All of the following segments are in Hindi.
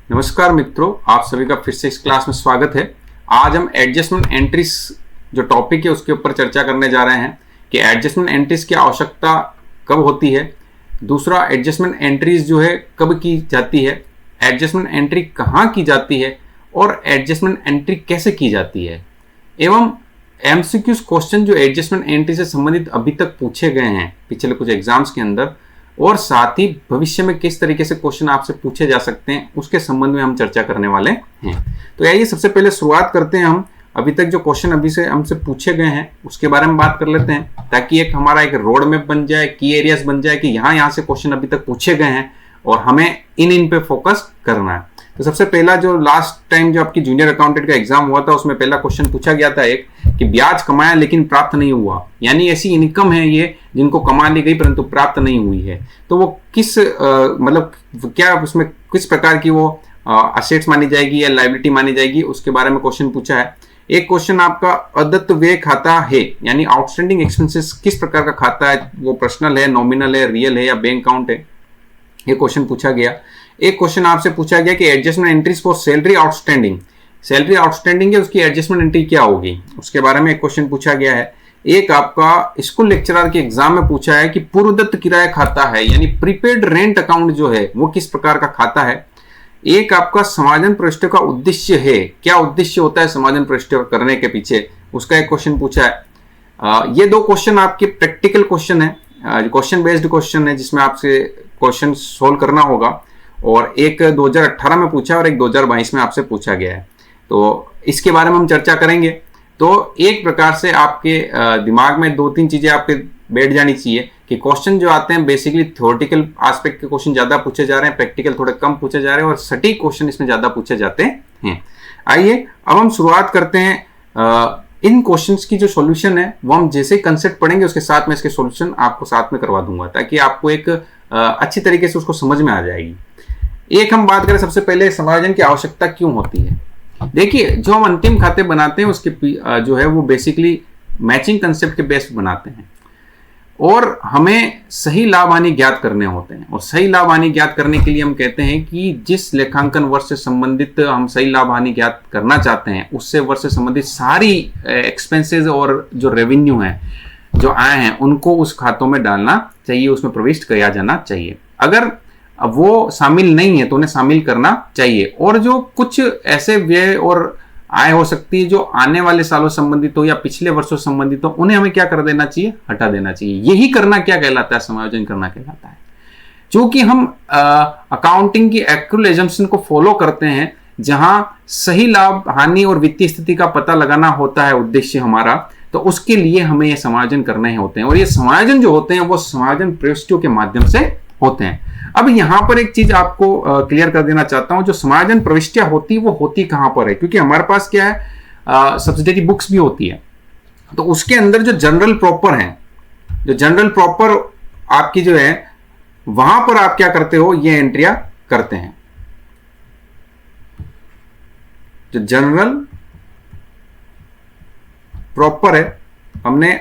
नमस्कार मित्रों, आप सभी का फिर से इस क्लास में स्वागत है। आज हम एडजस्टमेंट एंट्रीज जो टॉपिक है उसके ऊपर चर्चा करने जा रहे हैं कि एडजस्टमेंट एंट्रीज की आवश्यकता कब होती है। दूसरा, एडजस्टमेंट एंट्रीज जो है कब की जाती है, एडजस्टमेंट एंट्री कहाँ की जाती है और एडजस्टमेंट एंट्री कैसे की जाती है, एवं एमसीक्यूज क्वेश्चन जो एडजस्टमेंट एंट्री से संबंधित अभी तक पूछे गए हैं पिछले कुछ एग्जाम्स के अंदर, और साथ ही भविष्य में किस तरीके से क्वेश्चन आपसे पूछे जा सकते हैं उसके संबंध में हम चर्चा करने वाले हैं। तो आइए सबसे पहले शुरुआत करते हैं। हम अभी तक जो क्वेश्चन अभी से हमसे पूछे गए हैं उसके बारे में बात कर लेते हैं, ताकि हमारा एक रोड मैप बन जाए, की एरियाज बन जाए कि यहाँ से क्वेश्चन अभी तक पूछे गए हैं और हमें इन पे फोकस करना है। तो सबसे पहला, जो लास्ट टाइम जो आपकी जूनियर अकाउंटेंट का एग्जाम हुआ था उसमें पहला क्वेश्चन पूछा गया था एक कि ब्याज कमाया लेकिन प्राप्त नहीं हुआ, यानी ऐसी इनकम है ये जिनको कमा ली गई परंतु प्राप्त नहीं हुई है, तो वो किस मतलब क्या उसमें किस प्रकार की वो असेट्स मानी जाएगी या लायबिलिटी मानी जाएगी, उसके बारे में क्वेश्चन पूछा है। एक क्वेश्चन आपका अदत्त व्यय खाता है, यानी आउटस्टैंडिंग एक्सपेंसेस किस प्रकार का खाता है, वो पर्सनल है, नॉमिनल है, रियल है या बैंक अकाउंट है, ये क्वेश्चन पूछा गया। एक क्वेश्चन आपसे पूछा गया कि adjustment entries for salary outstanding, salary outstanding है उसकी एडजस्टमेंट एंट्री क्या होगी, उसके बारे में एक क्वेश्चन पूछा गया है। एक आपका स्कूल लेक्चरर के एग्जाम में पूछा है कि पूर्वदत्त किराया खाता है, यानी प्रीपेड रेंट अकाउंट जो है वो किस प्रकार का खाता है। एक आपका समायोजन प्रविष्टियों का उद्देश्य है, क्या उद्देश्य होता है समायोजन प्रविष्टियों करने के पीछे, उसका एक क्वेश्चन पूछा है। ये दो क्वेश्चन आपके प्रैक्टिकल क्वेश्चन है, क्वेश्चन बेस्ड क्वेश्चन है जिसमें आपसे क्वेश्चन सोल्व करना होगा, और एक 2018 में पूछा और एक 2022 में आपसे पूछा गया है, तो इसके बारे में हम चर्चा करेंगे। तो एक प्रकार से आपके दिमाग में दो तीन चीजें आपके बैठ जानी चाहिए कि क्वेश्चन जो आते हैं बेसिकली थ्योरेटिकल एस्पेक्ट के क्वेश्चन ज्यादा पूछे जा रहे हैं, प्रैक्टिकल थोड़े कम पूछे जा रहे हैं और सटीक क्वेश्चन इसमें ज्यादा पूछे जाते हैं। आइए अब हम शुरुआत करते हैं। इन क्वेश्चंस की जो सॉल्यूशन है वो हम जैसे ही कंसेप्ट पढ़ेंगे उसके साथ में इसके सॉल्यूशन आपको साथ में करवा दूंगा, ताकि आपको एक अच्छी तरीके से उसको समझ में आ जाएगी। एक हम बात करें सबसे पहले समायोजन की आवश्यकता क्यों होती है। देखिए, जो हम अंतिम खाते बनाते हैं उसके जो है वो बेसिकली मैचिंग कंसेप्ट के बेस बनाते हैं, और हमें सही लाभ हानि ज्ञात करने होते हैं। और सही लाभ हानि ज्ञात करने के लिए हम कहते हैं कि जिस लेखांकन वर्ष से संबंधित हम सही लाभ हानि ज्ञात करना चाहते हैं उससे वर्ष से संबंधित सारी एक्सपेंसेस और जो रेवेन्यू है, जो आय हैं, उनको उस खातों में डालना चाहिए, उसमें प्रविष्ट किया जाना चाहिए। अगर वो शामिल नहीं है तो उन्हें शामिल करना चाहिए। और जो कुछ ऐसे व्यय और आय हो सकती है जो आने वाले सालों संबंधित हो या पिछले वर्षों संबंधित हो, उन्हें हमें क्या कर देना चाहिए, हटा देना चाहिए। यही करना क्या कहलाता है, समायोजन करना कहलाता है। क्योंकि हम अकाउंटिंग की एक्रूअल एजम्पशन को फॉलो करते हैं, जहां सही लाभ हानि और वित्तीय स्थिति का पता लगाना होता है उद्देश्य हमारा, तो उसके लिए हमें ये समायोजन करने होते हैं। और ये समायोजन जो होते हैं वो समायोजन प्रविष्टियों के माध्यम से होते हैं। अब यहां पर एक चीज आपको क्लियर कर देना चाहता हूं, जो समायोजन प्रविष्टियां होती वो होती कहां पर है, क्योंकि हमारे पास क्या है, सब्सिडरी बुक्स भी होती है, तो उसके अंदर जो जनरल प्रॉपर है, जो जनरल प्रॉपर आपकी जो है वहां पर आप क्या करते हो, ये एंट्रियां करते हैं। जो जनरल प्रॉपर है, हमने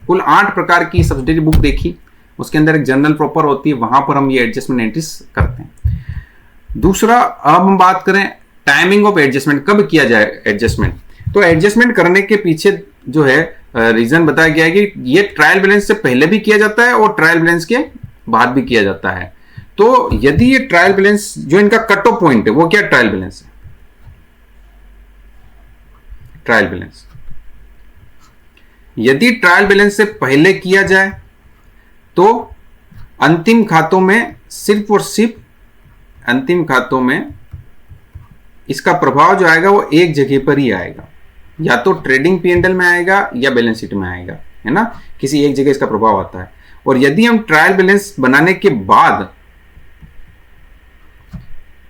कुल 8 प्रकार की सब्सिडरी बुक देखी, उसके अंदर एक जनरल प्रॉपर होती है, वहां पर हम ये एडजस्टमेंट एंट्रीज करते हैं। दूसरा, अब हम बात करें टाइमिंग ऑफ एडजस्टमेंट, कब किया जाए एडजस्टमेंट। तो एडजस्टमेंट करने के पीछे जो है रीजन बताया गया है कि ये ट्रायल बैलेंस से पहले भी किया जाता है और ट्रायल बैलेंस के बाद भी किया जाता है। तो यदि ये ट्रायल बैलेंस जो इनका कट ऑफ पॉइंट है वो क्या ट्रायल बैलेंस है, ट्रायल बैलेंस यदि ट्रायल बैलेंस से पहले किया जाए तो अंतिम खातों में सिर्फ और सिर्फ अंतिम खातों में इसका प्रभाव जो आएगा वो एक जगह पर ही आएगा, या तो ट्रेडिंग P&L में आएगा या बैलेंस शीट में आएगा, है ना, किसी एक जगह इसका प्रभाव आता है। और यदि हम ट्रायल बैलेंस बनाने के बाद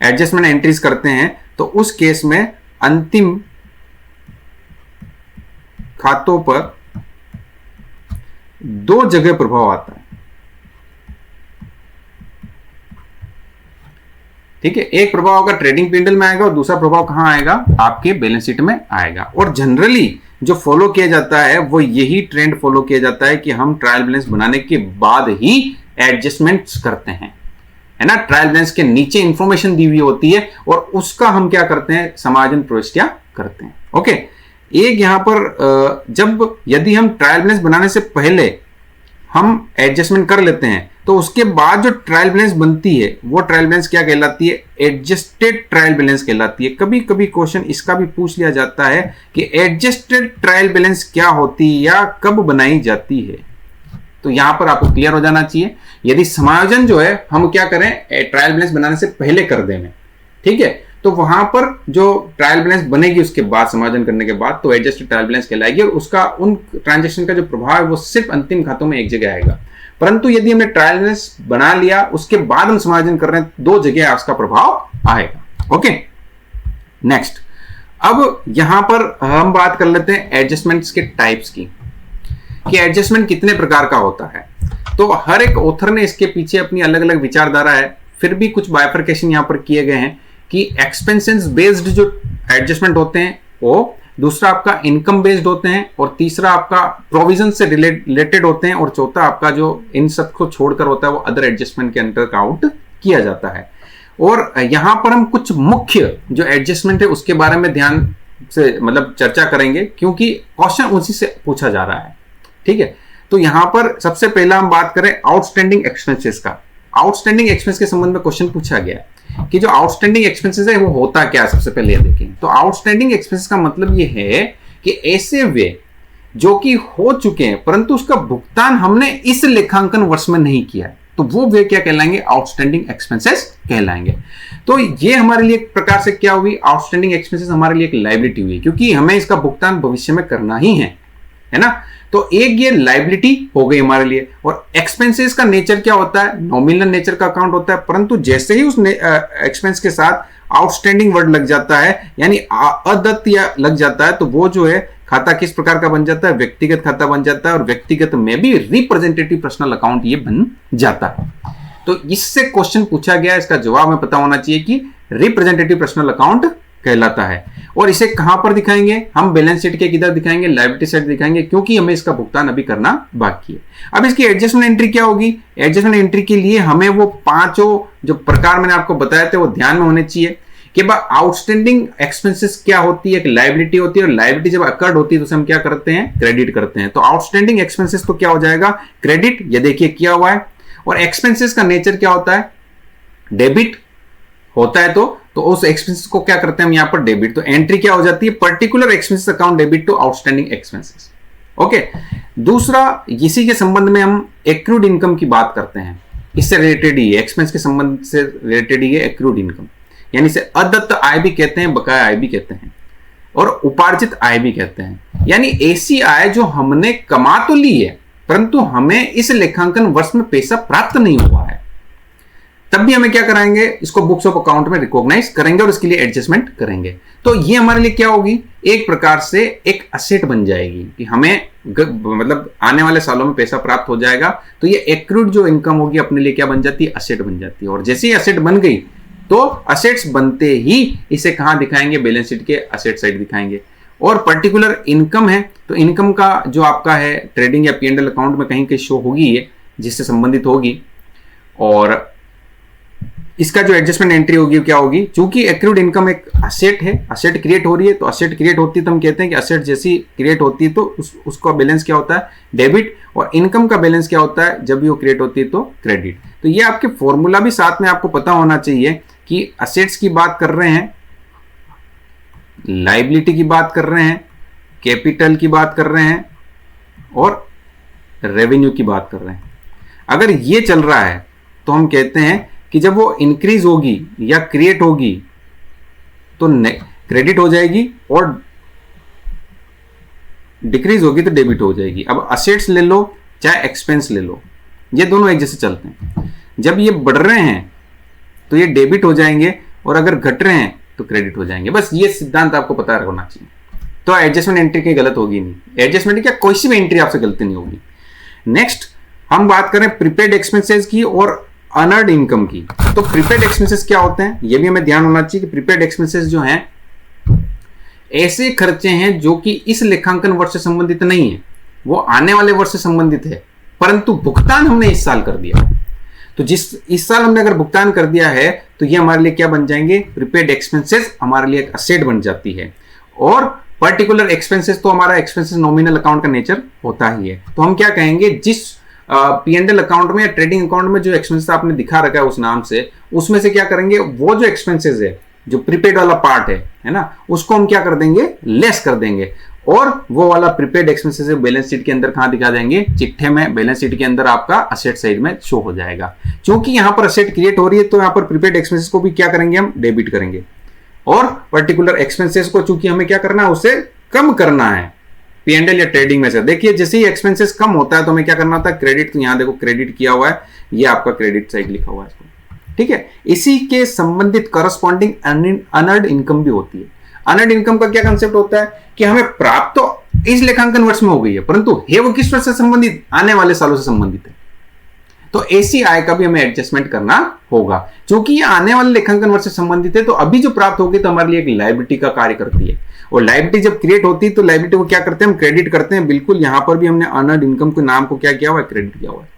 एडजस्टमेंट एंट्रीज करते हैं तो उस केस में अंतिम खातों पर 2 जगह प्रभाव आता है। ठीक है, एक प्रभाव होगा ट्रेडिंग P&L में आएगा और दूसरा प्रभाव कहां आएगा, आपके बैलेंस शीट में आएगा। और जनरली जो फॉलो किया जाता है वो यही ट्रेंड फॉलो किया जाता है कि हम ट्रायल बैलेंस बनाने के बाद ही एडजस्टमेंट्स करते हैं। है ना, ट्रायल बैलेंस के नीचे इंफॉर्मेशन दी हुई होती है और उसका हम क्या करते हैं, समायोजन प्रविष्टियां करते हैं। ओके, एक यहां पर जब यदि हम ट्रायल बैलेंस बनाने से पहले हम एडजस्टमेंट कर लेते हैं तो उसके बाद जो ट्रायल बैलेंस बनती है वो ट्रायल बैलेंस क्या कहलाती है, एडजस्टेड ट्रायल बैलेंस कहलाती है। कभी कभी क्वेश्चन इसका भी पूछ लिया जाता है कि एडजस्टेड ट्रायल बैलेंस क्या होती है या कब बनाई जाती है। तो यहां पर आपको क्लियर हो जाना चाहिए, यदि समायोजन जो है हम क्या करें, ट्रायल बैलेंस बनाने से पहले कर दें, ठीक है, तो वहां पर जो ट्रायल बैलेंस बनेगी उसके बाद समायोजन करने के बाद तो एडजस्टेड ट्रायल बैलेंस कहलाएगी और उसका उन ट्रांजैक्शन का जो प्रभाव है वो सिर्फ अंतिम खातों में एक जगह आएगा। परंतु यदि हमने ट्रायल बैलेंस बना लिया उसके बाद हम समायोजन कर रहे हैं, दो जगह उसका प्रभाव आएगा। ओके, नेक्स्ट, अब यहां पर हम बात कर लेते हैं एडजस्टमेंट्स के टाइप्स की, कि एडजस्टमेंट कितने प्रकार का होता है। तो हर एक ऑथर ने इसके पीछे अपनी अलग अलग विचारधारा है, फिर भी कुछ बाइफरकेशन यहां पर किए गए हैं कि एक्सपेंसेस बेस्ड जो एडजस्टमेंट होते हैं वो, दूसरा आपका इनकम बेस्ड होते हैं, और तीसरा आपका प्रोविजन से रिलेटेड होते हैं, और चौथा आपका जो इन सबको छोड़कर होता है वो अदर एडजस्टमेंट के अंडर काउंट किया जाता है। और यहां पर हम कुछ मुख्य जो एडजस्टमेंट है उसके बारे में ध्यान से मतलब चर्चा करेंगे, क्योंकि क्वेश्चन उसी से पूछा जा रहा है, ठीक है। तो यहां पर सबसे पहला हम बात करें आउटस्टैंडिंग एक्सपेंसेस का। आउटस्टैंडिंग एक्सपेंस के संबंध में क्वेश्चन पूछा गया है कि जो आउटस्टैंडिंग एक्सपेंसेस है वो होता क्या है, सबसे पहले देखें। तो आउटस्टैंडिंग एक्सपेंसेस का मतलब ये है कि ऐसे वे जो कि हो चुके हैं परंतु उसका भुगतान हमने इस लेखांकन वर्ष में नहीं किया है, तो वो वे क्या कहलाएंगे, आउटस्टैंडिंग एक्सपेंसेस कहलाएंगे। तो ये हमारे लिए एक प्रकार से क्या हुई, आउटस्टैंडिंग एक्सपेंसेस हमारे लिए एक लायबिलिटी हुई, क्योंकि हमें इसका भुगतान भविष्य में करना ही है ना। तो एक ये लायबिलिटी हो गई हमारे लिए। और एक्सपेंसेस का नेचर क्या होता है, नॉमिनल नेचर का अकाउंट होता है, परंतु जैसे ही उस एक्सपेंस के साथ आउटस्टैंडिंग वर्ड लग जाता है यानी अदत्त या लग जाता है, तो वो जो है खाता किस प्रकार का बन जाता है, व्यक्तिगत खाता बन जाता है, और व्यक्तिगत में भी रिप्रेजेंटेटिव पर्सनल अकाउंट ये बन जाता है। तो इससे क्वेश्चन पूछा गया, इसका जवाब हमें पता होना चाहिए कि रिप्रेजेंटेटिव पर्सनल अकाउंट कहलाता है। और इसे कहां पर दिखाएंगे, हम बैलेंस शीट के किधर दिखाएंगे, लायबिलिटी साइड दिखाएंगे, क्योंकि हमें इसका भुगतान अभी करना बाकी है। अब इसकी एडजस्टमेंट एंट्री क्या होगी, एडजस्टमेंट एंट्री के लिए हमें वो पांचों जो प्रकार मैंने आपको बताए थे वो ध्यान में होने चाहिए कि आउटस्टैंडिंग एक्सपेंसेस क्या होती है, एक लायबिलिटी होती है, और लायबिलिटी जब अकर्ड होती है तो उसे हम क्या करते हैं, क्रेडिट करते हैं। तो आउटस्टैंडिंग एक्सपेंसेस तो क्या हो जाएगा, क्रेडिट, ये देखिए किया हुआ है। और एक्सपेंसेस का नेचर क्या होता है, डेबिट होता है, तो उस एक्सपेंसेस को क्या करते हैं हम यहां पर, डेबिट। तो एंट्री क्या हो जाती है, particular expenses account debit to outstanding expenses. Okay, दूसरा इसी के संबंध में हम एक्रूड इनकम की बात करते हैं, इससे रिलेटेड ही एक्सपेंस के संबंध से रिलेटेड ही है एक्रूड इनकम, यानी इसे अदत्त आय भी कहते हैं, बकाया आय भी कहते हैं, और उपार्जित आय भी कहते हैं। यानी ऐसी आय जो हमने कमा तो ली है परंतु हमें इस लेखांकन वर्ष में पैसा प्राप्त नहीं हुआ है, तब भी हमें क्या कराएंगे, इसको बुक्स ऑफ अकाउंट में रिकॉग्नाइज करेंगे और इसके लिए एडजस्टमेंट करेंगे। तो ये हमारे लिए क्या होगी, एक प्रकार से एक असेट बन जाएगी कि हमें मतलब आने वाले सालों में पैसा प्राप्त हो जाएगा। तो ये एक्रूड जो इनकम होगी अपने लिए क्या बन जाती है, असेट बन जाती है। और जैसे ही असेट बन गई तो असेट्स बनते ही इसे कहां दिखाएंगे, बैलेंस शीट के असेट साइड दिखाएंगे। और पर्टिकुलर इनकम है तो इनकम का जो आपका है ट्रेडिंग या पीएनएल अकाउंट में कहीं कहीं शो होगी ये, जिससे संबंधित होगी। और इसका जो एडजस्टमेंट एंट्री होगी क्या होगी, चूंकि एक्रूड इनकम एक असेट है, असेट क्रिएट हो रही है, तो असेट क्रिएट होती है तो हम कहते हैं कि असेट जैसी क्रिएट होती है तो उसका बैलेंस क्या होता है, डेबिट। और इनकम का बैलेंस क्या होता है, जब भी वो क्रिएट होती है तो क्रेडिट। तो ये आपके फॉर्मूला भी साथ में आपको पता होना चाहिए कि असेट्स की बात कर रहे हैं, लायबिलिटी की बात कर रहे हैं, कैपिटल की बात कर रहे हैं, और रेवेन्यू की बात कर रहे हैं। अगर ये चल रहा है तो हम कहते हैं कि जब वो इंक्रीज होगी या क्रिएट होगी तो क्रेडिट हो जाएगी, और डिक्रीज होगी तो डेबिट हो जाएगी। अब असेट्स ले लो चाहे एक्सपेंस ले लो, ये दोनों एक जैसे चलते हैं। जब ये बढ़ रहे हैं तो ये डेबिट हो जाएंगे, और अगर घट रहे हैं तो क्रेडिट हो जाएंगे। बस ये सिद्धांत आपको पता होना चाहिए। तो एडजस्टमेंट एंट्री की गलत होगी नहीं, एडजस्टमेंट क्या कोई सी भी एंट्री आपसे गलती नहीं होगी। नेक्स्ट हम बात करें प्रीपेड एक्सपेंसेस की और अनर्ड इनकम की। तो प्रीपेड एक्सपेंसेस क्या होते हैं, ये भी हमें ध्यान होना चाहिए कि प्रीपेड एक्सपेंसेस जो हैं ऐसे खर्चे हैं जो कि इस लेखांकन वर्ष से संबंधित नहीं है, वो आने वाले वर्ष से संबंधित है, परंतु भुगतान हमने इस साल कर दिया। तो इस साल हमने अगर भुगतान कर दिया है तो ये हमारे लिए क्या बन जाएंगे, प्रीपेड एक्सपेंसेस हमारे लिए एक असेट बन जाती है। और पर्टिकुलर एक्सपेंसेस तो हमारा एक्सपेंसेस नॉमिनल अकाउंट का नेचर होता ही है। तो हम क्या कहेंगे, जिस P&L अकाउंट में या ट्रेडिंग अकाउंट में जो एक्सपेंसेस आपने दिखा रखा है उस नाम से, उसमें से क्या करेंगे, वो जो एक्सपेंसेस है, जो प्रीपेड वाला पार्ट है ना, उसको हम क्या कर देंगे, लेस कर देंगे। और वो वाला प्रीपेड एक्सपेंसेस बैलेंस शीट के अंदर कहां दिखा देंगे, चिट्ठे में, बैलेंस शीट के अंदर आपका असेट साइड में शो हो जाएगा। क्योंकि यहां पर असेट क्रिएट हो रही है तो यहां पर प्रीपेड एक्सपेंसेस को भी क्या करेंगे, हम डेबिट करेंगे। और पर्टिकुलर एक्सपेंसेस को चूंकि हमें क्या करना है, उसे कम करना है P&L या ट्रेडिंग में से। देखिए जैसे ही एक्सपेंसेस कम होता है तो हमें क्या करना होता है, क्रेडिट। तो यहां देखो क्रेडिट किया हुआ है, ये आपका क्रेडिट साइड लिखा हुआ है इसको, ठीक है। इसी के संबंधित करस्पॉन्डिंग अनअर्न्ड इनकम भी होती है। अनअर्न्ड इनकम का क्या कंसेप्ट होता है कि हमें प्राप्त तो इस लेखांकन वर्ष में हो गई है, परंतु है वो किस वर्ष से संबंधित, आने वाले सालों से संबंधित है। तो ऐसी आय का भी हमें एडजस्टमेंट करना होगा। क्योंकि ये आने वाले लेखांकन वर्ष से संबंधित है तो अभी जो प्राप्त होगी तो हमारे लिए एक लायबिलिटी का कार्य करती है। और लायबिलिटी जब क्रिएट होती है तो लायबिलिटी को क्या करते हैं, हम क्रेडिट करते हैं। बिल्कुल यहां पर भी हमने अनअर्न्ड इनकम के नाम को क्या किया हुआ है, क्रेडिट किया हुआ है।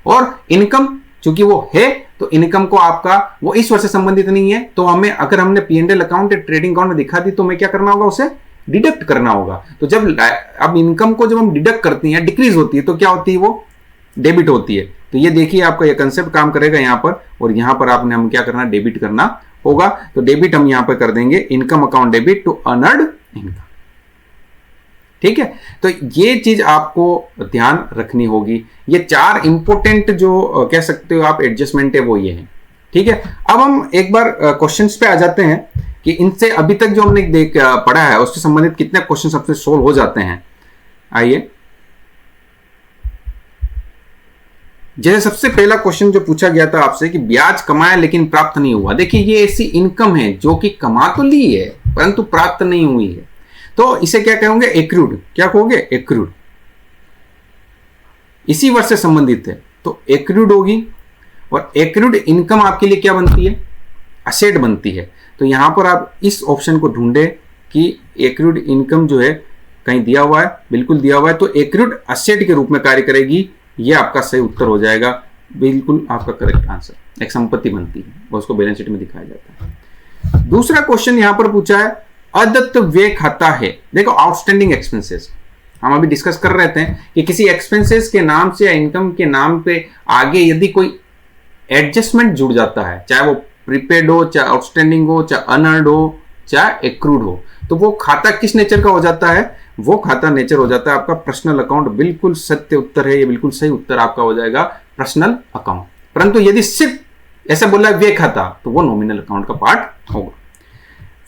और इनकम चूंकि वो है तो इनकम को आपका वो इस वर्ष से संबंधित नहीं है, तो हमें अगर हमने P&L अकाउंट या ट्रेडिंग अकाउंट में दिखा दी तो हमें क्या करना होगा, उसे डिडक्ट करना होगा। तो जब अब इनकम को जब हम डिडक्ट करते हैं, डिक्रीज होती है, तो क्या होती है, वो डेबिट होती है। तो ये देखिए आपका ये कंसेप्ट काम करेगा यहाँ पर, और यहाँ पर आपने हम क्या करना, डेबिट करना होगा। तो डेबिट हम यहाँ पर कर देंगे, income account debit to unearned income, ठीक है। तो ये चीज आपको ध्यान रखनी होगी। ये 4 इंपोर्टेंट जो कह सकते हो आप एडजस्टमेंट है वो ये है, ठीक है। अब हम एक बार क्वेश्चंस पे आ जाते हैं कि इनसे अभी तक जो हमने पढ़ा है उससे संबंधित कितने क्वेश्चन सबसे सोल्व हो जाते हैं। आइए, जैसे सबसे पहला क्वेश्चन जो पूछा गया था आपसे कि ब्याज कमाया लेकिन प्राप्त नहीं हुआ। देखिए ये ऐसी इनकम है जो कि कमा तो ली है परंतु प्राप्त नहीं हुई है, तो इसे क्या कहोगे, एक्रूड। क्या कहोगे, एक्रूड। इसी वर्ष से संबंधित है तो एक्रूड होगी। और एक्रूड इनकम आपके लिए क्या बनती है, असेट बनती है। तो यहां पर आप इस ऑप्शन को ढूंढे कि एक्रूड इनकम जो है कहीं दिया हुआ है, बिल्कुल दिया हुआ है, तो एक्रूड असेट के रूप में कार्य करेगी। ये आपका सही उत्तर हो जाएगा, बिल्कुल आपका करेक्ट आंसर। एक संपत्ति बनती है और उसको बैलेंस शीट में दिखाया जाता है। दूसरा क्वेश्चन यहां पर पूछा है, अदत्त व्यय खाता है। देखो आउटस्टैंडिंग एक्सपेंसेस हम अभी डिस्कस कर रहे थे कि किसी एक्सपेंसेस के नाम से या इनकम के नाम पे आगे यदि कोई एडजस्टमेंट जुड़ जाता है, चाहे वो प्रीपेड हो, चाहे आउटस्टैंडिंग हो, चाहे अनअर्न्ड हो, चाहे एक्रूड हो, तो वो खाता किस नेचर का हो जाता है, वो खाता नेचर हो जाता है आपका पर्सनल अकाउंट। बिल्कुल सत्य उत्तर है ये, बिल्कुल सही उत्तर आपका हो जाएगा पर्सनल अकाउंट। परंतु यदि सिर्फ ऐसा बोला है व्यय खाता तो वो नॉमिनल अकाउंट का पार्ट होगा।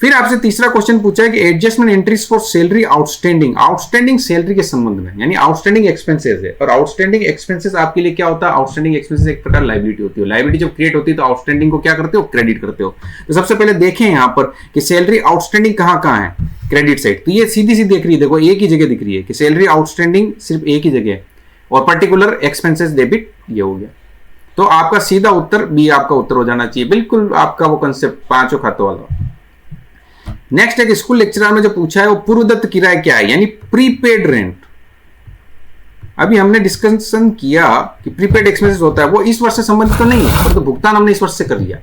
फिर आपसे तीसरा क्वेश्चन पूछा है कि adjustment entries for salary outstanding. Outstanding salary के संबंध में, यानी आउटस्टैंडिंग एक्सपेंसेस है। और आउटस्टैंडिंग एक्सपेंसेस आपके लिए क्या होता है, आउटस्टैंडिंग एक्सपेंसेस एक प्रकार लायबिलिटी होती है। लायबिलिटी जब क्रिएट होती है तो आउटस्टैंडिंग को क्या करते हो, क्रेडिट करते हो। तो सबसे पहले देखें यहां पर कि सैलरी आउटस्टैंडिंग कहां कहां है, क्रेडिट साइड। तो ये सीधी सी दिख रही है, देखो एक ही जगह दिख रही है कि सैलरी आउटस्टैंडिंग सिर्फ एक ही जगह है, और पर्टिकुलर एक्सपेंसेस डेबिट ये हो गया। तो आपका सीधा उत्तर बी आपका उत्तर हो जाना चाहिए, बिल्कुल आपका वो कंसेप्ट पांचों खातों वाला। नेक्स्ट है कि स्कूल लेक्चरर में जो पूछा है वो पूर्वदत्त किराया क्या है, यानी प्रीपेड रेंट। अभी हमने डिस्कशन किया कि प्रीपेड एक्सपेंसेस होता है वो इस वर्ष से संबंधित तो नहीं है, पर तो भुगतान हमने इस वर्ष से कर लिया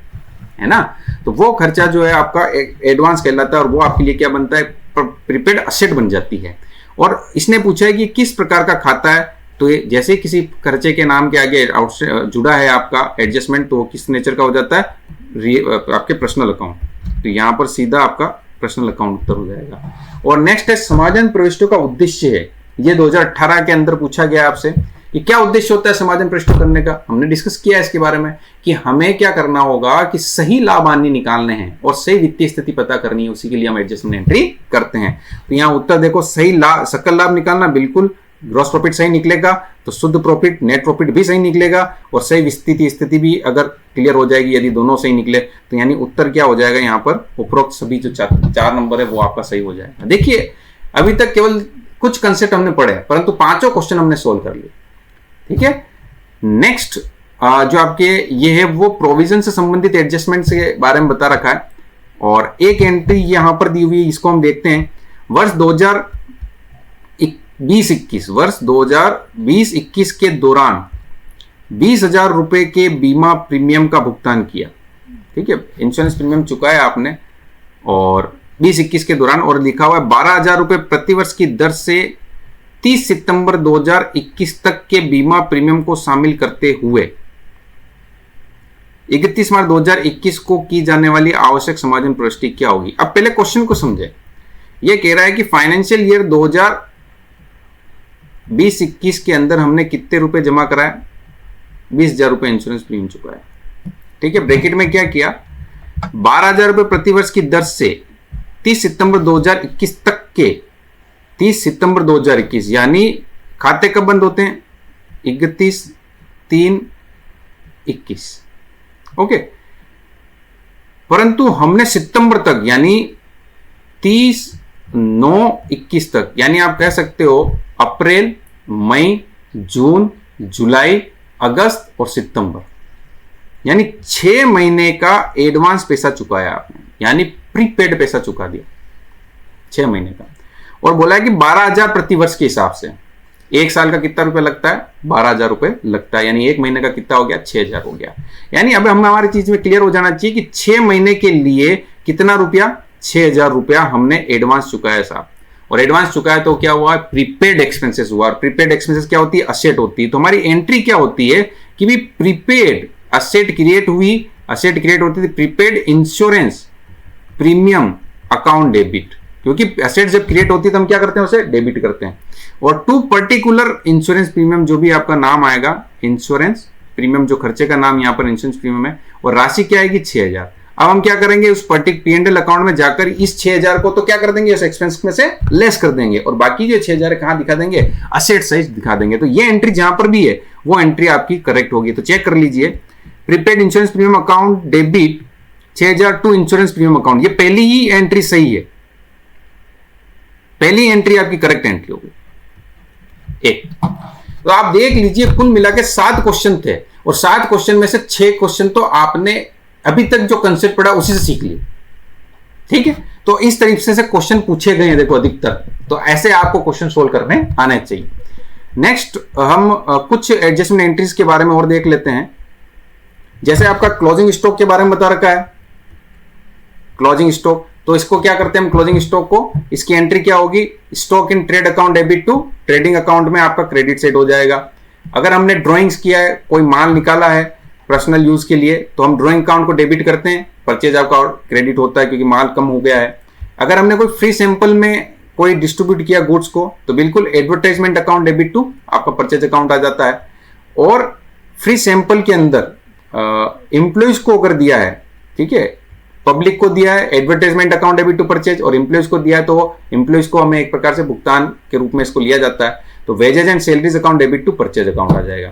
है ना, तो वो खर्चा जो है आपका एडवांस कहलाता है और वो आपके लिए क्या बनता है, प्रीपेड असेट बन जाती है। और इसने पूछा है कि किस प्रकार का खाता है, तो ये जैसे किसी खर्चे के नाम के आगे जुड़ा है आपका एडजस्टमेंट, तो किस नेचर का हो जाता है, आपके पर्सनल अकाउंट। तो यहां पर सीधा आपका पर्सनल अकाउंट उत्तर हो जाएगा। और नेक्स्ट है समाजन प्रविष्टों का उद्देश्य है। ये 2018 के अंदर पूछा गया आपसे कि क्या उद्देश्य होता है समाजन प्रविष्टों करने का। हमने डिस्कस किया है इसके बारे में कि हमें क्या करना होगा कि सही लाभ हानि निकालने हैं और सही वित्तीय स्थिति पता करनी है, उसी के लिए हम एडजस्टमेंट एंट्री करते हैं। तो यहाँ उत्तर देखो, सही लाभ, सकल लाभ निकालना, बिल्कुल ग्रॉस प्रॉफिट सही निकलेगा तो शुद्ध प्रॉफिट, नेट प्रॉफिट भी सही निकलेगा, और सही वित्तीय स्थिति भी अगर क्लियर हो जाएगी यदि दोनों सही निकले, तो यानी उत्तर क्या हो जाएगा यहाँ पर, उपरोक्त सभी जो चार नंबर है वो आपका सही हो जाएगा। देखिए अभी तक केवल कुछ कंसेप्ट हमने पढ़े परंतु पांचों क्वेश्चन हमने सोल्व कर लिए, ठीक है। नेक्स्ट जो आपके ये है वो प्रोविजन से संबंधित एडजस्टमेंट के बारे में बता रखा है, और एक एंट्री यहां पर दी हुई है, इसको हम देखते हैं। वर्ष 2020-21 के दौरान 20,000 रुपए के बीमा प्रीमियम का भुगतान किया, ठीक है, इंश्योरेंस प्रीमियम चुकाया आपने और 20-21 के दौरान, और लिखा हुआ है 12,000 रुपए प्रतिवर्ष की दर से 30 सितंबर 2021 तक के बीमा प्रीमियम को शामिल करते हुए 31 मार्च 2021 को की जाने वाली आवश्यक समायोजन प्रविष्टि क्या होगी। अब पहले क्वेश्चन को समझे। यह कह रहा है कि फाइनेंशियल ईयर 2020-21 के अंदर हमने कितने रुपए जमा कराए, 20,000 रुपए इंश्योरेंस प्रीमियम चुकाया, ठीक है। ब्रैकेट में क्या किया, 12,000 रुपए प्रतिवर्ष की दर से 30 सितंबर 2021 तक के 30 सितंबर 2021, यानी खाते कब बंद होते हैं, 31/3/21, ओके। परंतु हमने सितंबर तक यानी 30/9/21 तक, यानी आप कह सकते हो अप्रैल, मई, जून, जुलाई, अगस्त और सितंबर, यानी 6 महीने का एडवांस पैसा चुकाया आपने, यानी प्रीपेड पैसा चुका दिया 6 महीने का। और बोला है कि 12,000 प्रतिवर्ष के हिसाब से, एक साल का कितना रुपए लगता है, 12,000 रुपए लगता है, यानी एक महीने का कितना हो गया, 6,000 हो गया। यानी अब हम हमारी चीज में क्लियर हो जाना चाहिए कि 6 महीने के लिए कितना रुपया, 6,000 रुपया हमने एडवांस चुकाया साहब। और एडवांस चुकाया तो क्या हुआ, प्रीपेड एक्सपेंसेस हुआ। और प्रीपेड एक्सपेंसेस क्या होती है, असेट होती है। तो हमारी एंट्री क्या होती है कि भी प्रीपेड असेट क्रिएट हुई, असेट क्रिएट होती थी prepaid insurance premium account debit, क्योंकि एसेट जब क्रिएट होती है तो हम क्या करते हैं, उसे डेबिट करते हैं। और टू पर्टिकुलर इंश्योरेंस प्रीमियम, जो भी आपका नाम आएगा इंश्योरेंस प्रीमियम, जो खर्चे का नाम यहाँ पर इंश्योरेंस प्रीमियम है, और राशि क्या आएगी, 6,000। अब हम क्या करेंगे, उस पर्टिकुलर P&L अकाउंट में जाकर इस 6,000 को तो क्या कर देंगे, उस एक्सपेंस में से लेस कर देंगे, और बाकी जो 6,000 कहां दिखा देंगे, असेट सहित दिखा देंगे। तो ये एंट्री जहां पर भी है वो एंट्री आपकी करेक्ट होगी। तो चेक कर लीजिए, prepaid insurance premium account debit 6,000 to insurance premium account, ये पहली ही एंट्री सही है, पहली एंट्री आपकी करेक्ट एंट्री होगी। एक तो आप देख लीजिए, कुल मिला के 7 क्वेश्चन थे, और 7 क्वेश्चन में से 6 क्वेश्चन तो आपने अभी तक जो कंसेप्ट पढ़ा उसी से सीख लिए, ठीक है। तो इस तरीके से क्वेश्चन पूछे गए हैं, देखो अधिकतर, तो ऐसे आपको क्वेश्चन सोल्व करने आने चाहिए। नेक्स्ट हम कुछ एडजस्टमेंट एंट्रीज के बारे में और देख लेते हैं। जैसे आपका क्लोजिंग स्टॉक के बारे में बता रखा है, क्लोजिंग स्टॉक, तो इसको क्या करते हैं हम, क्लोजिंग स्टॉक को, इसकी एंट्री क्या होगी, stock in trade account debit to trading account में आपका क्रेडिट सेट हो जाएगा। अगर हमने ड्रॉइंग्स किया है, कोई माल निकाला है पर्सनल यूज के लिए, तो हम ड्रॉइंग अकाउंट को डेबिट करते हैं, परचेज आपका क्रेडिट होता है क्योंकि माल कम हो गया है। अगर हमने कोई फ्री सैंपल में कोई डिस्ट्रीब्यूट किया गुड्स को, तो बिल्कुल एडवर्टाइजमेंट अकाउंट डेबिट टू आपका परचेज अकाउंट आ जाता है। और फ्री सैंपल के अंदर एम्प्लॉइज को अगर दिया है, ठीक है, पब्लिक को दिया है advertisement account debit to purchase, और एम्प्लॉइज को दिया है तो एम्प्लॉइज को हमें एक प्रकार से भुगतान के रूप में इसको लिया जाता है, तो wages and salaries account debit to purchase account आ जाएगा।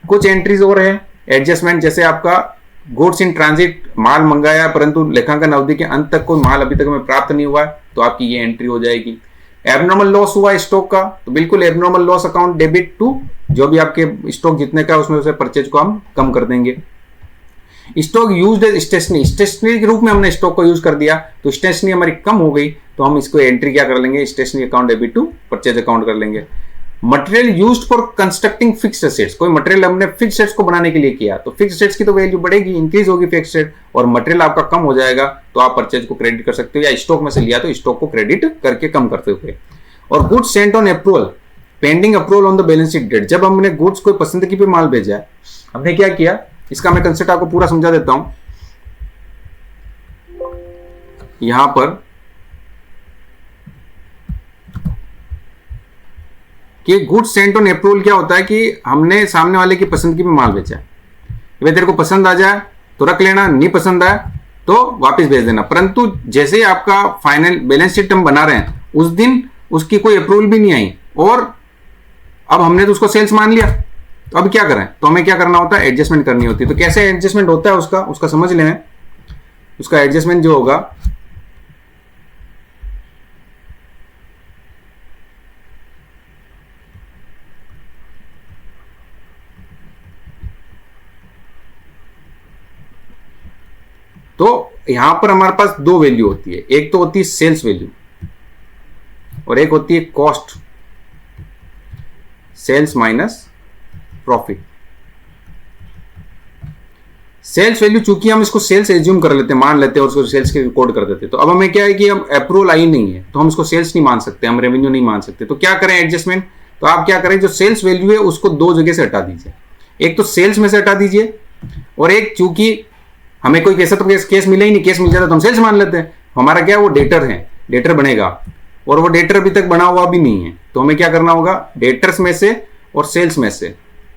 कुछ एंट्रीज और है एडजस्टमेंट, जैसे आपका गुड्स इन ट्रांजिट, माल मंगाया परंतु लेखांकन अवधि के अंत तक कोई माल अभी तक हमें प्राप्त नहीं हुआ है, तो आपकी ये एंट्री हो जाएगी। एबनॉर्मल लॉस हुआ स्टॉक का, तो बिल्कुल abnormal loss account debit to जो भी आपके स्टॉक जितने का उसमें से परचेज को हम कम कर देंगे। Stock used as stationery, stationery के रूप में हमने स्टॉक को यूज कर दिया, तो स्टेशनरी हमारी कम हो गई, तो हम इसको एंट्री क्या कर लेंगे, stationery account debit to purchase account कर लेंगे। Material used for constructing fixed assets, कोई मटेरियल हमने फिक्स्ड एसेट्स को बनाने के लिए किया, तो फिक्स्ड एसेट्स की तो वैल्यू बढ़ेगी, इंक्रीज होगी फिक्स्ड एसेट, और मटेरियल आपका कम हो जाएगा, तो आप परचेज को क्रेडिट कर सकते हो, या स्टॉक में से लिया तो स्टॉक को क्रेडिट करके कम करते हुए। और goods sent on approval pending approval on the balance sheet date, जब हमने गुड्स कोई पसंदगी पे माल भेजा है, हमने क्या किया, इसका मैं कंसेप्ट आपको पूरा समझा देता हूं। यहां पर कि गुड्स सेंट ऑन अप्रूवल क्या होता है कि हमने सामने वाले की पसंदगी पे माल बेचा है, भाई तेरे को पसंद आ जाए तो रख लेना, नहीं पसंद आए तो वापस भेज देना। परंतु जैसे आपका फाइनल बैलेंस शीट हम बना रहे हैं, उस दिन उसकी कोई अप्रूवल भी नहीं आई, और अब हमने तो उसको सेल्स मान लिया, तो अब क्या करें, तो हमें क्या करना होता है, एडजस्टमेंट करनी होती है। तो कैसे एडजस्टमेंट होता है उसका समझ लें। उसका एडजस्टमेंट जो होगा, तो यहां पर हमारे पास 2 वैल्यू होती है, एक तो होती है सेल्स वैल्यू और एक होती है cost, sales minus profit. Sales value चूंकि हम इसको सेल्स एज्यूम कर लेते हैं, मान लेते हैं और उसको सेल्स के रिकॉर्ड कर देते हैं, तो अब हमें क्या है कि हम अप्रूवल आई नहीं है तो हम इसको सेल्स नहीं मान सकते, हम रेवेन्यू नहीं मान सकते। तो क्या करें एडजस्टमेंट, तो आप क्या करें, जो सेल्स वैल्यू है उसको दो जगह से हटा दीजिए, एक तो सेल्स में से हटा दीजिए और एक चूंकि हमें कोई कैसा तो केस मिला ही नहीं, केस मिल जाता तो हम सेल्स मान लेते हैं, हमारा क्या है वो डेटर है, डेटर बनेगा और वो डेटर अभी तक बना हुआ भी नहीं है। तो हमें क्या करना होगा, डेटर्स में से और सेल्स में से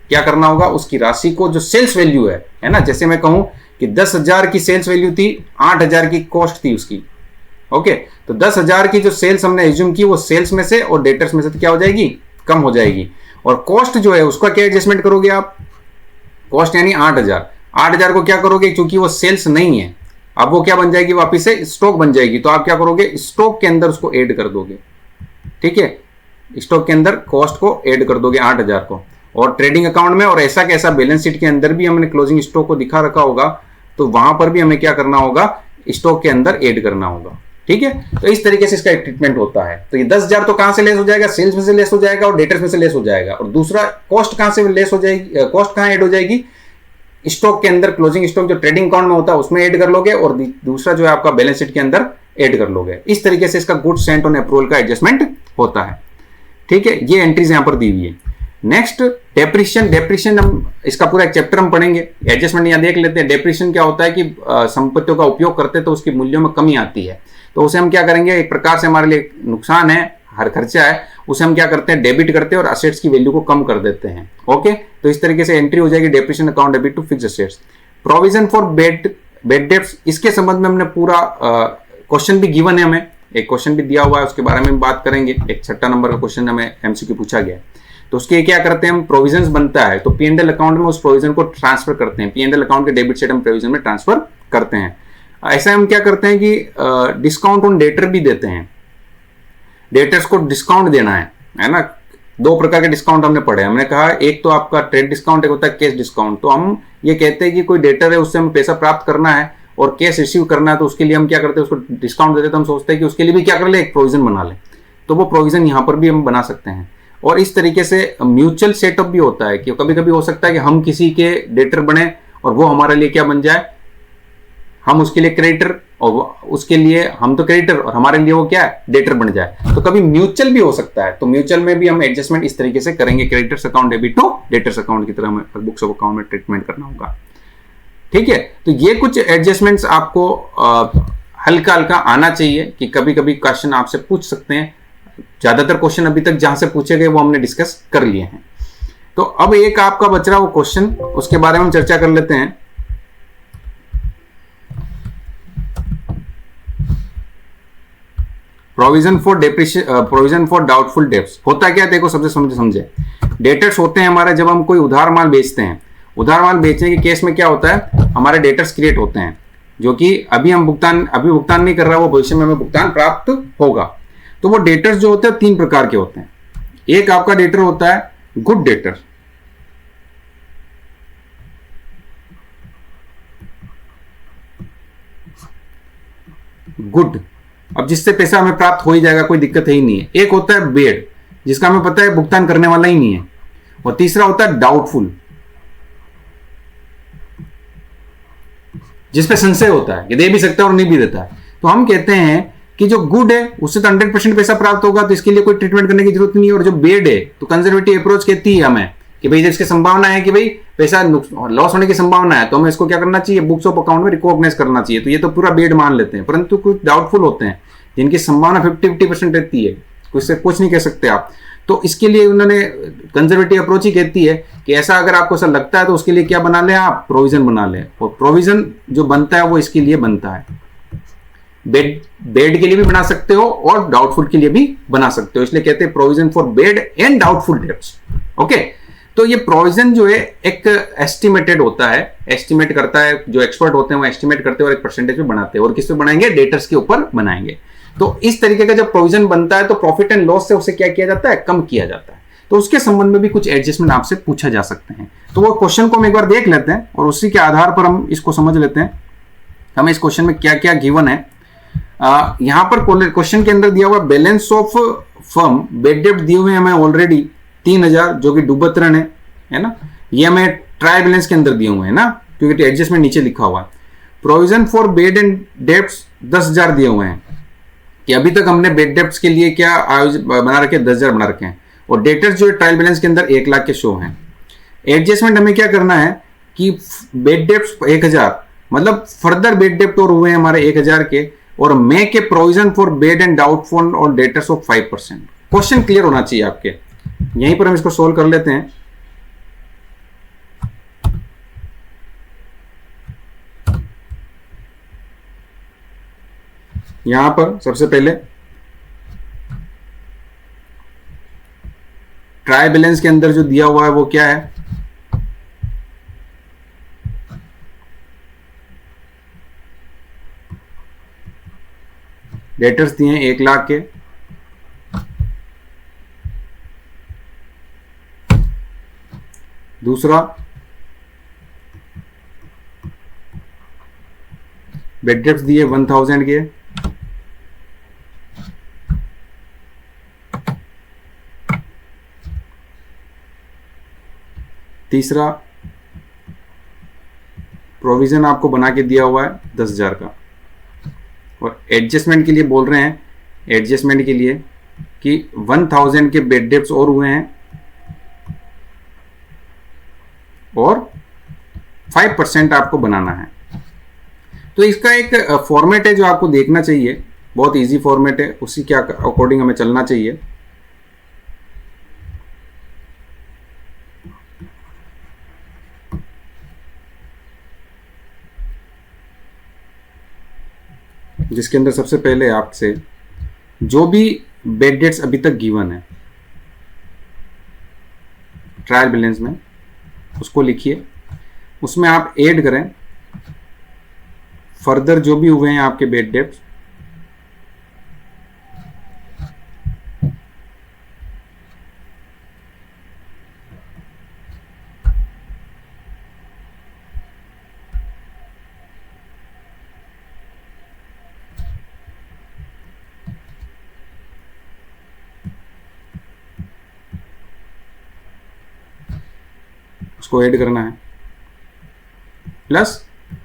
क्या करना होगा, उसकी राशि को जो सेल्स वैल्यू है ना, जैसे मैं कहूं कि 10,000 की सेल्स वैल्यू थी, 8,000 की कॉस्ट थी उसकी, ओके, तो 10,000 की जो सेल्स हमने एज्यूम की वो सेल्स में से और डेटर्स में से तो क्या हो जाएगी, कम हो जाएगी। और कॉस्ट जो है उसका क्या एडजस्टमेंट करोगे आप, कॉस्ट यानी 8,000 को क्या करोगे, क्योंकि वो सेल्स नहीं है, अब वो क्या बन जाएगी, वापिस से स्टॉक बन जाएगी, तो आप क्या करोगे, स्टॉक के अंदर उसको ऐड कर दोगे, ठीक है, स्टॉक के अंदर कॉस्ट को ऐड कर दोगे 8,000 को। और ट्रेडिंग अकाउंट में और ऐसा कैसा बैलेंस शीट के अंदर भी हमने क्लोजिंग स्टॉक को दिखा रखा होगा, तो वहां पर भी हमें क्या करना होगा, स्टॉक के अंदर ऐड करना होगा, ठीक है। तो इस तरीके से इसका ट्रीटमेंट होता है। तो ये 10,000 तो कहां से लेस हो जाएगा, सेल्स में से लेस हो जाएगा और डेटर्स में से लेस हो जाएगा, और दूसरा कॉस्ट कहां से लेस हो जाएगी, कॉस्ट कहां ऐड हो जाएगी, स्टॉक के अंदर, क्लोजिंग स्टॉक जो ट्रेडिंग अकाउंट में होता है उसमें ऐड कर लोगे और दूसरा जो है आपका बैलेंस शीट के अंदर ऐड कर लोगे। इस तरीके से इसका गुड्स सेंट ऑन अप्रूवल का एडजस्टमेंट होता है, ठीक है। ये एंट्रीज यहां पर दी हुई है। नेक्स्ट डेप्रिशिएशन हम इसका पूरा एक चैप्टर हम पढ़ेंगे, एडजस्टमेंट यहां देख लेते हैं। डेप्रिशिएशन क्या होता है कि संपत्तियों का उपयोग करते हैं तो उसकी मूल्यों में कमी आती है, तो उसे हम क्या करेंगे, एक प्रकार से हमारे लिए नुकसान है, हर खर्चा है, उसे हम क्या करते हैं, डेबिट करते हैं और असेट्स की वैल्यू को कम कर देते हैं, ओके। तो इस तरीके से एंट्री हो जाएगी depreciation account debit to fixed assets. Provision for bad debts, इसके संबंध में हमने पूरा क्वेश्चन भी गिवन है, हमें एक क्वेश्चन भी दिया हुआ है, उसके बारे में बात करेंगे। एक 6 नंबर का क्वेश्चन हमें एमसीक्यू पूछा गया है, तो उसके क्या करते हैं हम, प्रोविजंस बनता है तो P&L अकाउंट में उस प्रोविजन को ट्रांसफर करते हैं, P&L अकाउंट के डेबिट साइड हम प्रोविजन में ट्रांसफर करते हैं। ऐसा हम क्या करते हैं कि डिस्काउंट ऑन डेटर भी देते हैं, डेटर्स को डिस्काउंट देना है ना। 2 प्रकार के डिस्काउंट हमने पढ़े, हमने कहा एक तो आपका ट्रेड डिस्काउंट, एक होता है कैश डिस्काउंट। तो हम ये कहते हैं कि कोई डेटर है उससे हमें पैसा प्राप्त करना है और कैश रिसीव करना है, तो उसके लिए हम क्या करते हैं, उसको डिस्काउंट देते हैं। तो हम सोचते हैं कि उसके लिए भी क्या कर ले, एक प्रोविजन बना ले, तो वो प्रोविजन यहाँ पर भी हम बना सकते हैं। और इस तरीके से म्यूचुअल सेटअप भी होता है कि कभी कभी हो सकता है कि हम किसी के डेटर बने और वो हमारे लिए क्या बन जाए, हम उसके लिए क्रेडिटर और उसके लिए हम तो क्रेडिटर और हमारे लिए वो क्या है, डेटर बन जाए। तो कभी म्यूचुअल भी हो सकता है, तो म्यूचुअल में भी हम एडजस्टमेंट इस तरीके से करेंगे, creditors account debit to debtors account की तरह हमें बुक्स ऑफ अकाउंट में ट्रीटमेंट करना होगा, ठीक है। तो ये कुछ एडजस्टमेंट्स आपको हल्का हल्का आना चाहिए कि कभी कभी क्वेश्चन आपसे पूछ सकते हैं। ज्यादातर क्वेश्चन अभी तक जहां से पूछे गए वो हमने डिस्कस कर लिए हैं। तो अब एक आपका बच रहा वो क्वेश्चन, उसके बारे में हम चर्चा कर लेते हैं। प्रोविजन फॉर डाउटफुल डेब्ट्स होता क्या, देखो सबसे समझे डेटर्स होते हैं हमारे, जब हम कोई उधार माल बेचते हैं, उधार माल बेचने के केस में क्या होता है, हमारे डेटर्स क्रिएट होते हैं जो कि अभी भुगतान नहीं कर रहा, वो भविष्य में हमें भुगतान प्राप्त होगा। तो वो डेटर्स जो होते हैं 3 प्रकार के होते हैं। एक आपका डेटर होता है गुड डेटर, गुड, अब जिससे पैसा हमें प्राप्त हो ही जाएगा, कोई दिक्कत है ही नहीं है। एक होता है बेड, जिसका हमें पता है भुगतान करने वाला ही नहीं है। और तीसरा होता है डाउटफुल, जिसपे संशय होता है, ये दे भी सकता है और नहीं भी देता है। तो हम कहते हैं कि जो गुड है उससे तो 100% पैसा प्राप्त होगा, तो इसके लिए कोई ट्रीटमेंट करने की जरूरत नहीं है। और जो बेड है तो कंजर्वेटिव अप्रोच कहती है हमें कि भाई जब इसकी संभावना है कि भाई पैसा लॉस होने की संभावना है, तो हमें इसको क्या करना चाहिए, बुक्स ऑफ अकाउंट में रिकॉग्नाइज करना चाहिए। तो ये तो पूरा बेड मान लेते हैं, परंतु कुछ डाउटफुल होते हैं जिनकी संभावना 50-50% रहती है, इससे कुछ नहीं कह सकते आप। तो इसके लिए उन्होंने कंजर्वेटिव अप्रोच ही कहती है कि ऐसा अगर आपको ऐसा लगता है तो उसके लिए क्या बना लें, आप प्रोविजन बना लें। और प्रोविजन जो बनता है वो इसके लिए बनता है, बेड के लिए भी बना सकते हो और डाउटफुल के लिए भी बना सकते हो, इसलिए कहते हैं provision for bed and doubtful debts, okay. तो ये प्रोविजन जो है एक एस्टिमेटेड होता है, एस्टिमेट करता है, जो एक्सपर्ट होते हैं वो एस्टिमेट करते हैं और एक परसेंटेज पे बनाते हैं। और किस पे बनाएंगे, डेटर्स के ऊपर बनाएंगे। तो इस तरीके का जब प्रोविजन बनता है तो प्रॉफिट एंड लॉस से उसे क्या किया जाता है, कम किया जाता है। तो उसके संबंध में भी कुछ एडजस्टमेंट आपसे पूछा जा सकते हैं। तो वो क्वेश्चन को हम एक बार देख लेते हैं और उसी के आधार पर हम इसको समझ लेते हैं हमें इस क्वेश्चन में क्या क्या गिवन है। यहां पर क्वेश्चन के अंदर दिया हुआ बैलेंस ऑफ फर्म, बेड डेब्ट दिए हुए हमें ऑलरेडी 3,000 जो कि डूबत ऋण है ना, ये हमें ट्रायल बैलेंस के अंदर दिए हुए हैं ना, क्योंकि एडजस्टमेंट नीचे लिखा हुआ है। Provision for bed and debts 10,000 दिए हुए हैं कि अभी तक हमने बेड डेब्ट्स के लिए क्या बना रखे, 10,000 बना रखे हैं, और डेटर्स जो ट्रायल बैलेंस के अंदर 1 लाख के शो हैं। एडजस्टमेंट हमें क्या करना है कि बेड डेब्ट्स 1,000, मतलब फर्दर बेड डेब्ट और हुए हैं हमारे 1,000 के, और मेक के provision for bed and doubtful और डेटर्स ऑफ 5%। क्वेश्चन क्लियर होना चाहिए आपके। यहीं पर हम इसको सोल्व कर लेते हैं। यहां पर सबसे पहले ट्रायल बैलेंस के अंदर जो दिया हुआ है वो क्या है, डेटर्स दिए हैं 1 लाख के, दूसरा बेड डेब्ट्स दिए 1,000 के, तीसरा प्रोविजन आपको बना के दिया हुआ है 10,000 का, और एडजस्टमेंट के लिए बोल रहे हैं, एडजस्टमेंट के लिए कि 1,000 के बेड डेब्ट्स और हुए हैं और 5% आपको बनाना है। तो इसका एक फॉर्मेट है जो आपको देखना चाहिए, बहुत इजी फॉर्मेट है, उसी के अकॉर्डिंग हमें चलना चाहिए। जिसके अंदर सबसे पहले आपसे जो भी बेड डेट्स अभी तक गिवन है ट्रायल बैलेंस में, उसको लिखिए, उसमें आप ऐड करें फर्दर जो भी हुए हैं आपके बेड डेट्स, उसको ऐड करना है, प्लस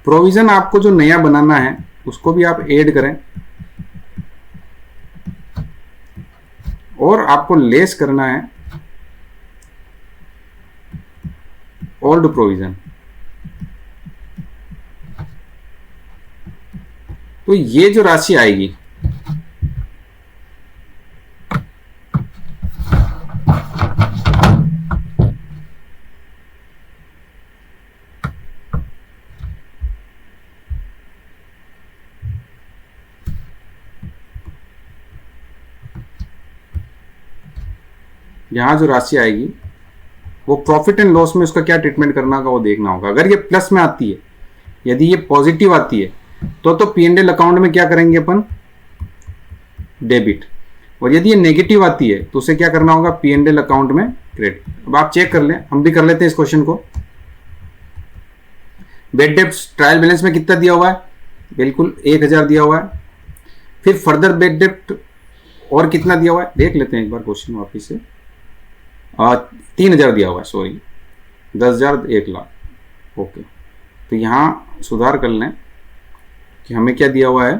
प्रोविजन आपको जो नया बनाना है उसको भी आप ऐड करें, और आपको लेस करना है ओल्ड प्रोविजन। तो ये जो राशि आएगी यहां जो राशि आएगी वो प्रॉफिट एंड लॉस में उसका क्या ट्रीटमेंट करना होगा वो देखना होगा। अगर ये प्लस में आती है, यदि ये पॉजिटिव आती है तो P&L अकाउंट में क्या करेंगे अपन, डेबिट, और यदि ये नेगेटिव आती है तो उसे क्या करना होगा, P&L अकाउंट में क्रेडिट। अब आप चेक कर लें, हम भी कर लेते हैं इस क्वेश्चन को। बेड डेब्ट्स ट्रायल बैलेंस में कितना दिया हुआ है, बिल्कुल 1,000 दिया हुआ है। फिर फर्दर बेड डेब्ट और कितना दिया हुआ है, देख लेते हैं एक बार क्वेश्चन वापिस से। 3,000 दिया हुआ है, सॉरी 10,000 1 लाख। ओके, तो यहाँ सुधार कर लें कि हमें क्या दिया हुआ है,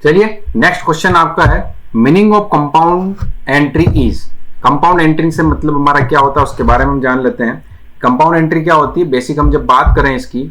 चलिए नेक्स्ट क्वेश्चन आपका है, meaning of compound entry is. Compound entry से मतलब हमारा क्या होता है उसके बारे में हम जान लेते हैं। कंपाउंड एंट्री क्या होती है, बेसिक हम जब बात करें इसकी,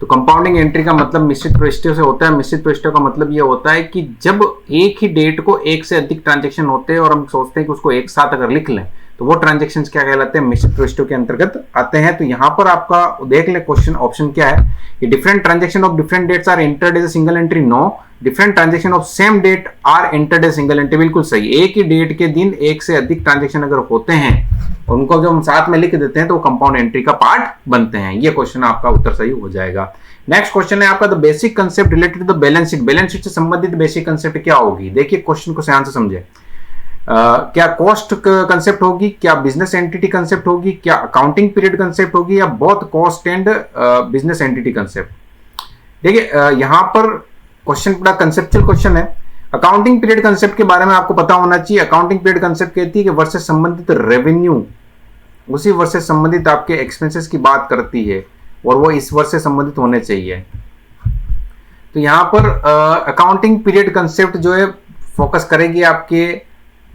तो कंपाउंडिंग एंट्री का मतलब मिश्रित प्रविष्टियों से होता है। मिश्रित प्रविष्टियों का मतलब ये होता है कि जब एक ही डेट को एक से अधिक ट्रांजेक्शन होते हैं और हम सोचते हैं कि उसको एक साथ अगर लिख लें तो वो ट्रांजेक्शन्स क्या कहलाते हैं, मिश्रित प्रविष्टियों के अंतर्गत आते हैं। तो यहाँ पर आपका देख ले क्वेश्चन ऑप्शन क्या है कि different transaction of different dates are entered as a single entry, no. Different transaction of same date are entered as single entry, बिल्कुल सही। एक ही डेट के दिन एक से अधिक ट्रांजेक्शन अगर होते हैं और उनको जब हम साथ में लिख देते हैं तो वो कंपाउंड एंट्री का पार्ट बनते हैं। ये क्वेश्चन आपका उत्तर सही हो जाएगा। नेक्स्ट क्वेश्चन है आपका, the basic concept related to the balance sheet. Balance sheet से संबंधित बेसिक कंसेप्ट क्या होगी, देखिए क्वेश्चन को ध्यान से समझे। क्या कॉस्ट कंसेप्ट होगी, क्या बिजनेस एंटिटी कंसेप्ट होगी, क्या अकाउंटिंग पीरियड कंसेप्ट होगी, या both cost and business entity concept. देखिए यहां पर क्वेश्चन बड़ा कंसेप्चुअल क्वेश्चन है। अकाउंटिंग पीरियड कंसेप्ट के बारे में आपको पता होना चाहिए। अकाउंटिंग पीरियड कंसेप्ट कहती है कि वर्ष से संबंधित रेवेन्यू उसी वर्ष से संबंधित आपके एक्सपेंसेस की बात करती है और वो इस वर्ष से संबंधित होने चाहिए। तो यहां पर अकाउंटिंग पीरियड कंसेप्ट जो है फोकस करेगी आपके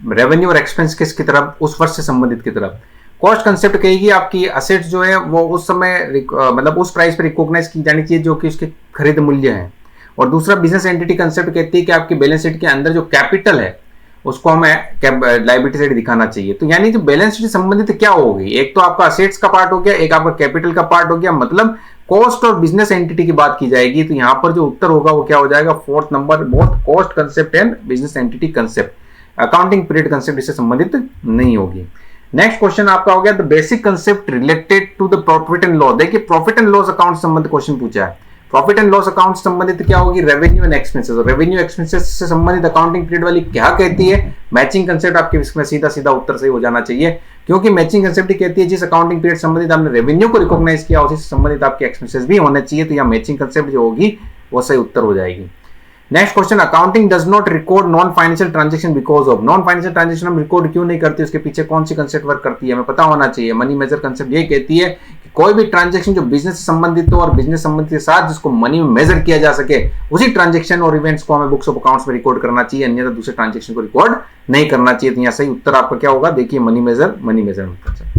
रेवेन्यू और एक्सपेंस किसकी तरफ, उस वर्ष से संबंधित की तरफ। कॉस्ट कंसेप्ट कहेगी आपकी असेट्स जो है वो उस समय मतलब उस प्राइस पर रिकॉग्नाइज की जानी चाहिए जो कि उसके खरीद मूल्य है। और दूसरा बिजनेस एंटिटी कंसेप्ट कहती है कि आपकी बैलेंस शीट के अंदर जो कैपिटल है उसको हमें लायबिलिटी साइड दिखाना चाहिए। तो यानी जो बैलेंस शीट से संबंधित क्या होगी, एक तो आपका असेट्स का पार्ट हो गया, एक आपका कैपिटल का पार्ट हो गया, मतलब कॉस्ट और बिजनेस एंटिटी की बात की जाएगी। तो यहां पर जो उत्तर होगा वो क्या हो जाएगा, fourth number, both cost concept and business entity concept. Accounting period concept इससे संबंधित नहीं होगी। नेक्स्ट क्वेश्चन आपका हो गया the basic concept related to the profit and loss. देखिए प्रॉफिट एंड लॉस अकाउंट संबंधित क्वेश्चन पूछा है। प्रॉफिट एंड लॉस अकाउंट संबंधित क्या होगी, revenue and expenses. Revenue expenses से संबंधित अकाउंटिंग पीरियड वाली क्या कहती है, मैचिंग कंसेप्ट आपके इसमें सीधा सीधा उत्तर सही हो जाना चाहिए, क्योंकि मैचिंग कंसेप्ट कहती है जिस अकाउंटिंग पीरियड संबंधित आपने रेवेन्यू को रिकॉग्नाइज किया उसी से संबंधित आपके एक्सपेंसेस भी होने चाहिए। तो यहाँ मैचिंग कंसेप्ट जो होगी वो सही उत्तर हो जाएगी। Next question, accounting does not record non financial transaction because of. Non financial transaction हम रिकॉर्ड क्यों नहीं करते, उसके पीछे कौन सी कंसेप्ट वर्क करती है हमें पता होना चाहिए। मनी मेजर कंसेप्ट ये कहती है कि कोई भी ट्रांजेक्शन जो बिजनेस से संबंधित हो और बिजनेस संबंधित के साथ जिसको मनी में मेजर किया जा सके उसी ट्रांजेक्शन और इवेंट्स को हमें बुक्स ऑफ अकाउंट्स में रिकॉर्ड करना चाहिए, अन्यथा दूसरे ट्रांजेक्शन को रिकॉर्ड नहीं करना चाहिए। तो यहाँ सही उत्तर आपका क्या होगा, देखिए money measurement concept.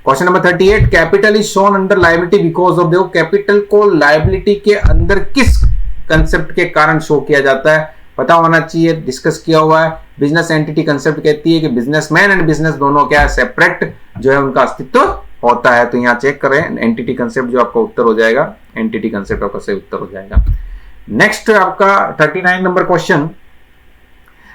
Question number 38, capital is shown under liability because of. देखो कैपिटल को लायबिलिटी के अंदर किस कंसेप्ट के कारण शो किया जाता है पता होना चाहिए, डिस्कस किया हुआ है। बिजनेस एंटिटी कंसेप्ट कहती है कि बिजनेसमैन एंड बिजनेस दोनों क्या है, सेपरेट जो है उनका अस्तित्व होता है। तो यहाँ चेक करें एंटिटी कंसेप्ट जो आपका उत्तर हो जाएगा, एंटिटी कंसेप्ट आपका सही उत्तर हो जाएगा। नेक्स्ट आपका 39 number question,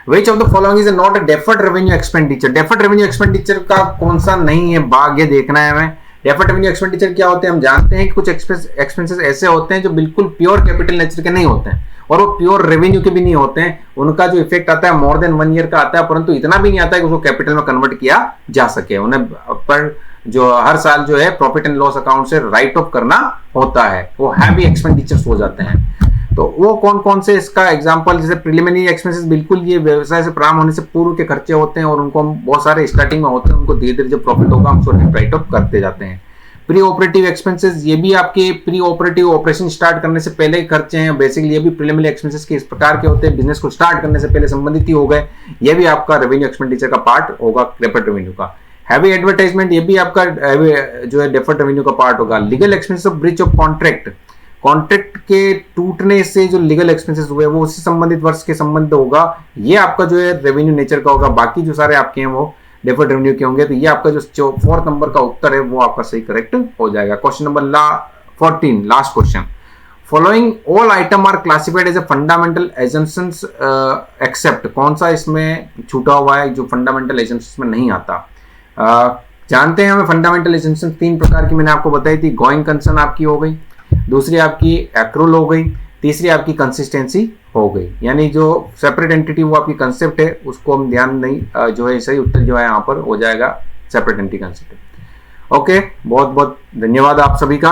Which of the following is not a deferred revenue expenditure? Deferred revenue expenditure का कौन सा नहीं है भाग, ये देखना है हमें। डेफर्ड रेवेन्यू एक्सपेंडिचर क्या होते हैं, हम जानते हैं कि कुछ एक्सपेंसेस ऐसे होते हैं जो बिल्कुल प्योर कैपिटल नेचर के नहीं होते हैं और वो प्योर रेवेन्यू के भी नहीं होते हैं। उनका जो इफेक्ट आता है मोर देन 1 ईयर का आता है, परंतु इतना भी नहीं आता है कि उसको कैपिटल में कन्वर्ट किया जा सके। उन्हें पर जो हर साल जो है प्रॉफिट एंड लॉस अकाउंट से राइट ऑफ करना होता है, वो हैवी एक्सपेंडिचर्स हो जाते हैं। तो वो कौन कौन से, इसका एग्जांपल जैसे प्रिलिमिनरी एक्सपेंसेस, बिल्कुल ये व्यवसाय से प्रारंभ होने से पूर्व के खर्चे होते हैं और उनको हम बहुत सारे स्टार्टिंग में होते हैं, उनको धीरे धीरे जब प्रॉफिट होगा हम उसको राइट ऑफ करते जाते हैं। प्री ऑपरेटिव एक्सपेंसेस, ये भी आपके प्री ऑपरेटिव ऑपरेशन स्टार्ट करने से पहले खर्चे हैं। बेसिकली ये भी प्रिलिमिनरी एक्सपेंसेस के इस प्रकार के होते हैं, बिजनेस को स्टार्ट करने से पहले संबंधित ही हो गए। ये भी आपका रेवेन्यू एक्सपेंडिचर का पार्ट होगा, डेफर्ड रेवेन्यू का। हैवी एडवर्टाइजमेंट, ये भी आपका जो है डेफर्ड रेवेन्यू का पार्ट होगा। Legal expenses of breach of contract, contract के टूटने से जो लीगल एक्सपेंसेस हुए वो उससे संबंधित वर्ष के संबंध होगा, ये आपका जो है रेवेन्यू नेचर का होगा। बाकी जो सारे आपके हैं वो डेफर्ड रेवेन्यू के होंगे। तो ये आपका जो 4th नंबर का उत्तर है वो आपका सही करेक्ट हो जाएगा। Question number 14, last question, following all item are classified as a fundamental assumptions except. कौन सा इसमें छूटा हुआ है जो फंडामेंटल एजम्पशंस में नहीं आता। जानते हैं हमें फंडामेंटल एजम्पशंस 3 प्रकार की मैंने आपको बताई थी। गोइंग कंसर्न आपकी हो गई, दूसरी आपकी एक्रूल हो गई, तीसरी आपकी कंसिस्टेंसी हो गई। यानी जो सेपरेट एंटिटी वो आपकी कंसेप्ट है उसको हम ध्यान नहीं, जो है सही उत्तर जो है यहाँ पर हो जाएगा सेपरेट एंटिटी कंसेप्ट। ओके, बहुत बहुत धन्यवाद आप सभी का।